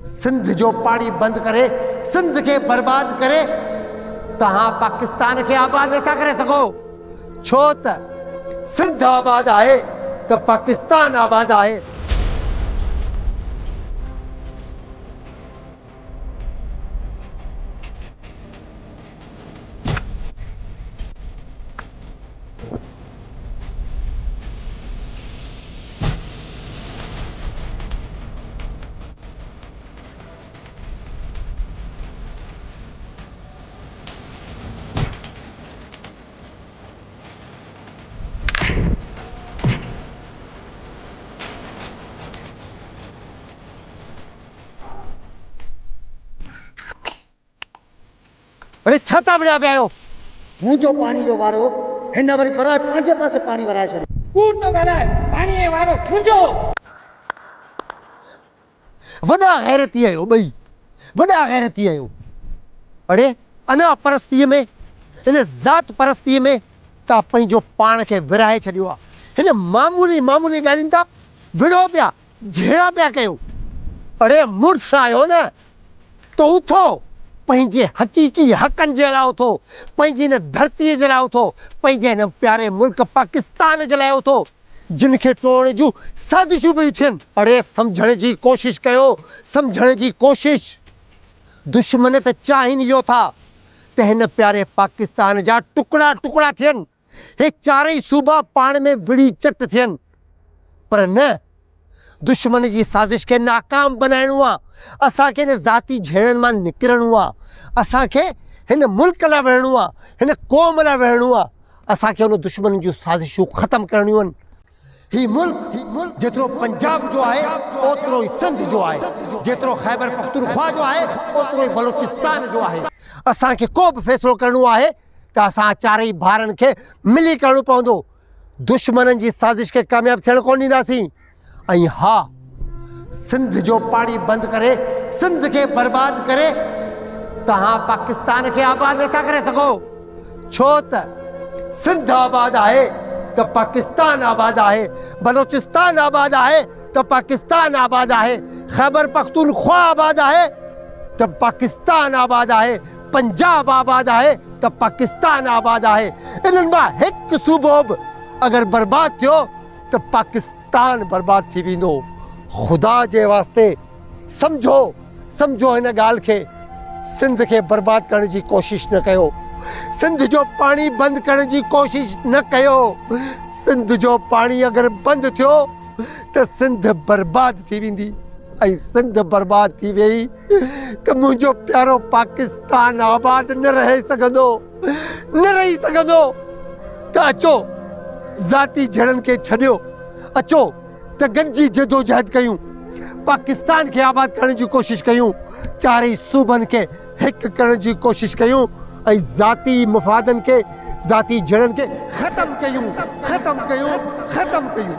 सिंध जो पानी बंद करे, सिंध के बर्बाद करे, तहां पाकिस्तान के आबाद नथा करे सको। छो त सिंध आबाद आहे त पाकिस्तान आबाद आहे। अरे छाता बड़ा पे आयो मुझो पानी जो वारो हिन वरी भराए पंहिंजे पासे पानी वराए छॾियो। कूड़ तो ॻाल्हाए, पाणीअ वारो मुंहिंजो। वॾा गैरती आहियो ॿई, वॾा गैरती आहियो। अड़े अना परस्तीअ में, हिन ज़ात परस्तीअ में तव्हां पंहिंजो पाण खे विराए छॾियो आहे। हिन मामूली मामूली ॻाल्हियुनि तां विड़ो पिया, झेड़ा पिया कयो। अड़े मुड़ुसु आयो न त उथो, पंहिंजे हक़ीक़ी हक़नि जे लाइ उथो, पंहिंजी हिन धरतीअ जे लाइ उथो, पंहिंजे हिन प्यारे मुल्क पाकिस्तान जे लाइ उथो, जिन खे टोड़ण जूं साज़िशूं पयूं थियनि। अड़े सम्झण जी कोशिशि कयो, सम्झण जी कोशिशि। दुश्मन त चाहिनि इहो था त हिन प्यारे पाकिस्तान जा टुकड़ा टुकड़ा थियनि, हे चारई सूबा पाण में विड़ी चट थियनि। पर न, दुश्मन जी साज़िश खे नाकाम बनाइणो आहे। असांखे हिन ज़ाती झेड़नि मां निकिरणो आहे। असांखे हिन मुल्क लाइ विढ़णो आहे, हिन क़ौम लाइ विढ़णो आहे। असांखे हुन दुश्मन जूं साज़िशूं ख़तमु करणियूं आहिनि। ही मुल्क जेतिरो पंजाब जो आहे ओतिरो ई सिंध जो आहे, जेतिरो ख़ैबर पख्तूनख्वा जो आहे ओतिरो ई बलोचिस्तान जो आहे। असांखे को बि फ़ैसिलो करणो आहे त असां चारई भाउरनि खे मिली करणो पवंदो। दुश्मननि जी साज़िश खे कामयाबु थियणु कोन ॾींदासीं। ऐं हा, सिंध जो पाणी बंदि करे, सिंध खे बर्बाद करे, तहां पाकिस्तान खे आबाद नथा करे सघो। छो त सिंध आबाद आहे त पाकिस्तान आबाद आहे, बलोचिस्तान आबाद आहे त पाकिस्तान आबाद आहे, ख़ैबर पख्तूनख्वा आबाद आहे त पाकिस्तान आबाद आहे, पंजाब आबाद आहे त पाकिस्तान आबाद आहे। इन्हनि मां हिकु सूबो बि अगरि बर्बाद थियो त पाकिस्तान बर्बाद थी वेंदो। ख़ुदा जे वास्ते सम्झो, सम्झो हिन ॻाल्हि खे। सिंध खे बर्बाद करण जी कोशिशि न कयो, सिंध जो पाणी बंदि करण जी कोशिशि न कयो। सिंध जो पाणी अगरि बंदि थियो त सिंध बर्बाद थी वेंदी, ऐं सिंध बर्बाद थी वई त मुंहिंजो प्यारो पाकिस्तान आबाद न रहे सघंदो, न रही सघंदो। त अचो ज़ाती झड़नि खे छॾियो, अचो त गॾिजी जदोजहद कयूं, पाकिस्तान खे आबाद करण जी कोशिशि कयूं, चारई सूबनि खे हिकु करण जी कोशिशि कयूं, ऐं ज़ाती मुफ़ादनि खे, ज़ाती झड़नि खे ख़तमु कयूं, ख़तमु कयूं, ख़तमु कयूं।